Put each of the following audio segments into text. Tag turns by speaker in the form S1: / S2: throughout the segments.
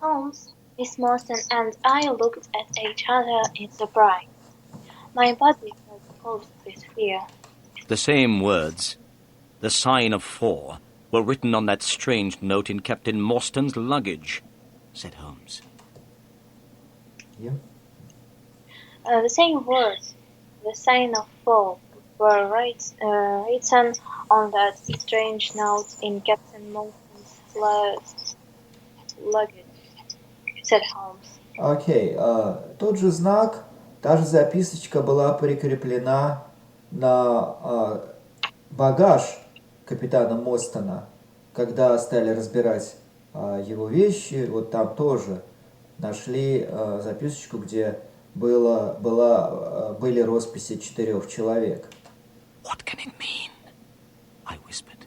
S1: Holmes, Miss Marston and I looked at each other in surprise. My body was pulsed with fear.
S2: The same words, the sign of 4, were written on that strange note in Captain Morstan's luggage, said Holmes.
S3: Yeah.
S1: The same words, the sign of 4, were written on that strange note in Captain Morstan's luggage, said Holmes.
S3: Окей, тот же знак, та же записочка была прикреплена на багаж капитана Мостона, когда стали разбирать его вещи, вот там тоже нашли записочку, где были росписи 4 человек.
S2: What can it mean? I whispered.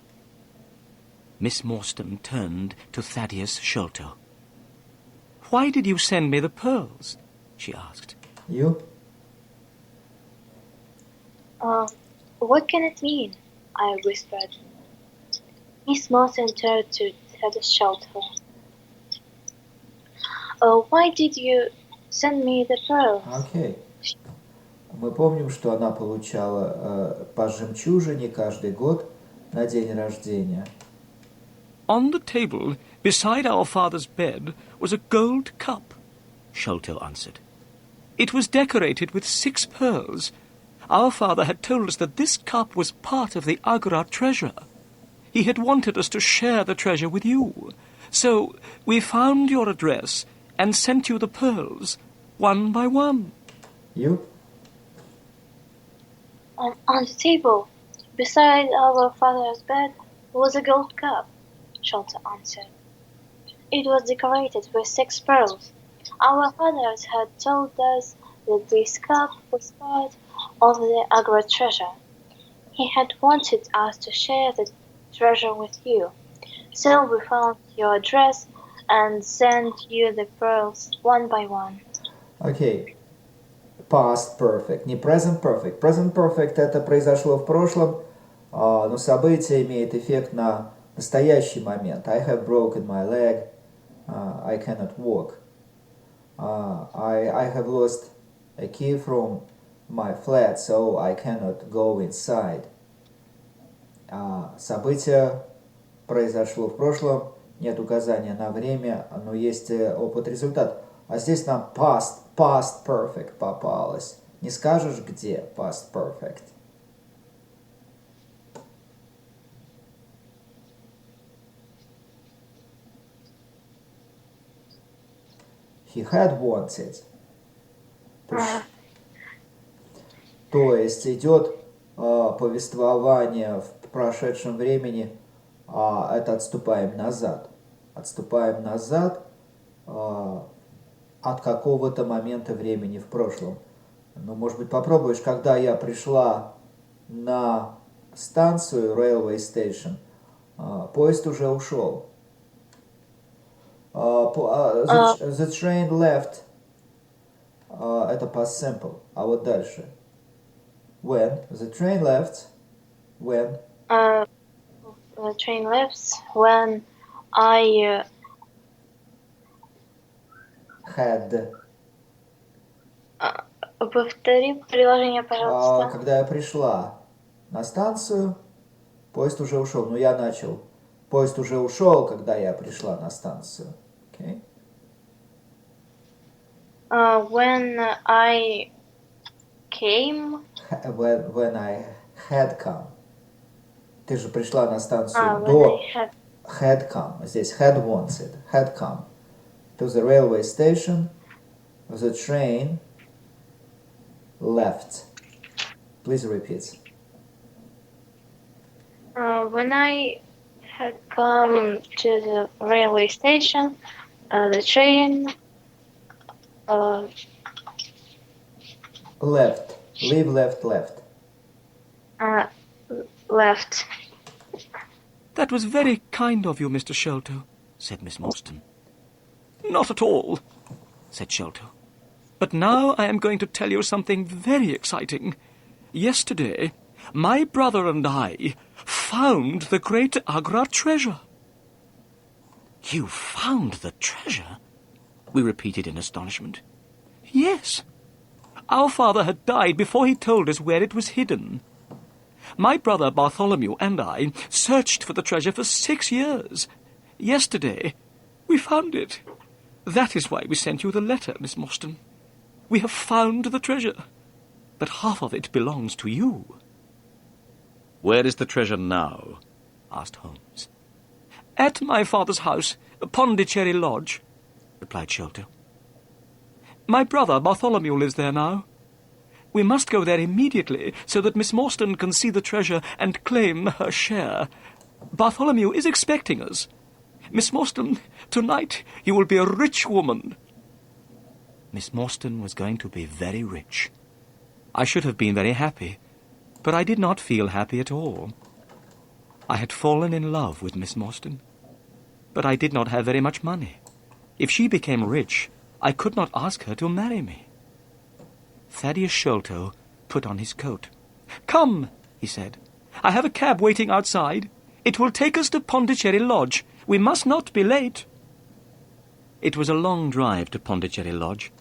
S2: Miss Morstan turned to Thaddeus Sholto. Why did you send me the pearls? She asked.
S3: You?
S1: What can it mean? I whispered. Miss Marston turned to Thaddeus Sholto. Why did you send me the pearls?
S3: Окей. Мы помним, что она получала по жемчужине каждый год на день рождения.
S2: On the table, beside our father's bed, was a gold cup, Sholto answered. It was decorated with 6 pearls. Our father had told us that this cup was part of the Agra treasure. He had wanted us to share the treasure with you. So we found your address and sent you the pearls, one by one.
S3: You?
S1: On the table, beside our father's bed, was a gold cup, Sholto answered. It was decorated with 6 pearls. Our fathers had told us that this cup was part of the Agra treasure. He had wanted us to share the treasure with you. So we found your address and sent you the pearls one by one.
S3: Окей. Past perfect, не present perfect. Present perfect это произошло в прошлом, но событие имеет эффект на настоящий момент. I have broken my leg. I cannot walk. I have lost a key from my flat, so I cannot go inside. Событие произошло в прошлом, нет указания на время, но есть опыт-результат. А здесь нам past perfect попалось. Не скажешь, где past perfect? He had wanted. То есть идет повествование в прошедшем времени, это отступаем назад. Отступаем назад от какого-то момента времени в прошлом. Ну, может быть, попробуешь, когда я пришла на станцию, railway station, поезд уже ушел. The train left. Это past simple. А вот дальше. When? The train left. When?
S1: The train left when I
S3: Had.
S1: Повтори предложение, пожалуйста.
S3: Когда я пришла на станцию, поезд уже ушел. Ну, я начал. Поезд уже ушел, когда я пришла на станцию. Okay?
S1: When I came.
S3: When I had come. Ты же пришла на станцию до... Had come. Здесь had wanted. Had come. To the railway station. The train left. Please repeat.
S1: When I had come to the railway station, the train
S3: left. Leave, left.
S1: Left.
S2: That was very kind of you, Mr. Sholto, said Miss Morstan. Not at all, said Sholto. But now I am going to tell you something very exciting. Yesterday, my brother and I found the great Agra treasure. You found the treasure? we repeated in astonishment. Yes. Our father had died before he told us where it was hidden. My brother Bartholomew and I searched for the treasure for 6 years. Yesterday, we found it. That is why we sent you the letter, Miss Morstan. We have found the treasure, but half of it belongs to you. Where is the treasure now? Asked Holmes. At my father's house, Pondicherry Lodge, replied Sholto. My brother Bartholomew lives there now. We must go there immediately so that Miss Morstan can see the treasure and claim her share. Bartholomew is expecting us. Miss Morstan, tonight you will be a rich woman. Miss Morstan was going to be very rich. I should have been very happy, but I did not feel happy at all. I had fallen in love with Miss Morstan, but I did not have very much money. If she became rich, I could not ask her to marry me. Thaddeus Sholto put on his coat. Come, he said. I have a cab waiting outside. It will take us to Pondicherry Lodge. We must not be late. It was a long drive to Pondicherry Lodge.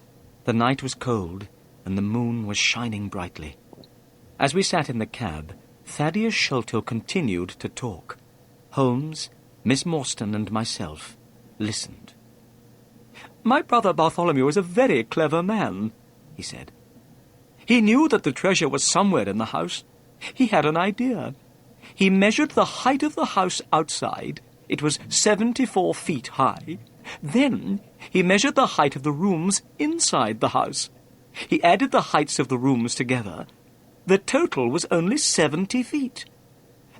S2: The night was cold, and the moon was shining brightly. As we sat in the cab, Thaddeus Sholto continued to talk. Holmes, Miss Morstan, and myself listened. My brother Bartholomew is a very clever man, he said. He knew that the treasure was somewhere in the house. He had an idea. He measured the height of the house outside. It was 74 feet high. Then he measured the height of the rooms inside the house. He added the heights of the rooms together. The total was only 70 feet.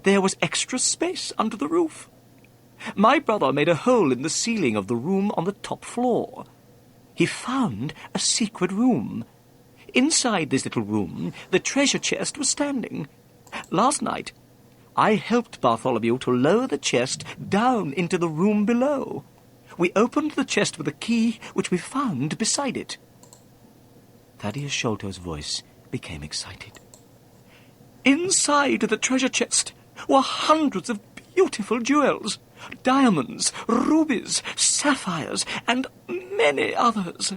S2: There was extra space under the roof. My brother made a hole in the ceiling of the room on the top floor. He found a secret room. Inside this little room, the treasure chest was standing. Last night, I helped Bartholomew to lower the chest down into the room below. We opened the chest with a key which we found beside it. Thaddeus Sholto's voice became excited. Inside the treasure chest were hundreds of beautiful jewels, diamonds, rubies, sapphires, and many others.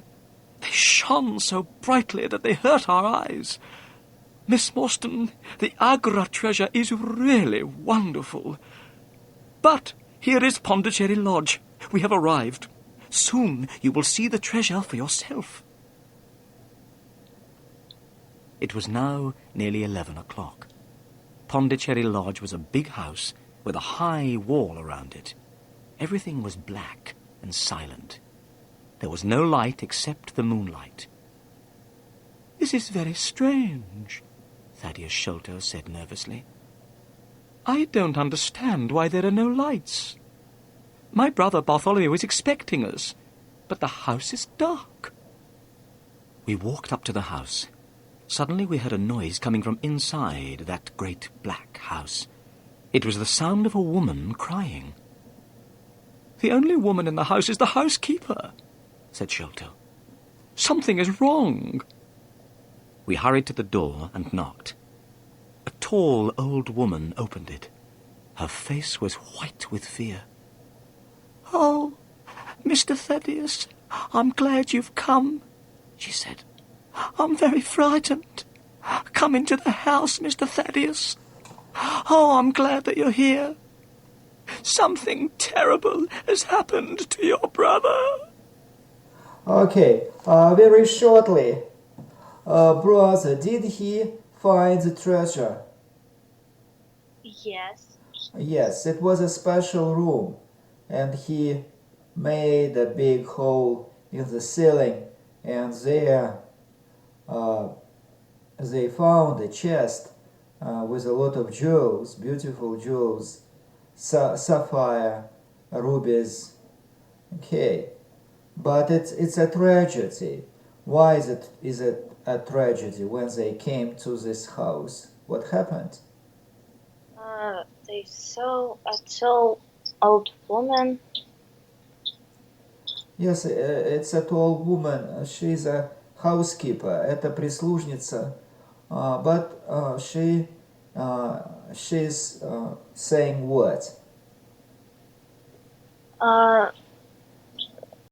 S2: They shone so brightly that they hurt our eyes. Miss Morstan, the Agra treasure is really wonderful. But here is Pondicherry Lodge. We have arrived. Soon you will see the treasure for yourself. It was now nearly 11 o'clock. Pondicherry Lodge was a big house with a high wall around it. Everything was black and silent. There was no light except the moonlight. This is very strange, Thaddeus Sholto said nervously. I don't understand why there are no lights. My brother Bartholomew is expecting us, but the house is dark. We walked up to the house. Suddenly we heard a noise coming from inside that great black house. It was the sound of a woman crying. The only woman in the house is the housekeeper, said Sholto. Something is wrong. We hurried to the door and knocked. A tall old woman opened it. Her face was white with fear. Oh, Mr. Thaddeus, I'm glad you've come, she said. I'm very frightened. Come into the house, Mr. Thaddeus. Oh, I'm glad that you're here. Something terrible has happened to your brother.
S3: Okay, very shortly. Brother, did he find the treasure?
S1: Yes.
S3: Yes, it was a special room, and he made a big hole in the ceiling, and there they found a chest with a lot of jewels, beautiful jewels, sapphire, rubies. Okay, but it's a tragedy. Why is it a tragedy when they came to this house? What happened?
S1: They saw a tall old woman.
S3: Yes, it's a tall woman. She's a housekeeper. Это прислужница. But she's saying what?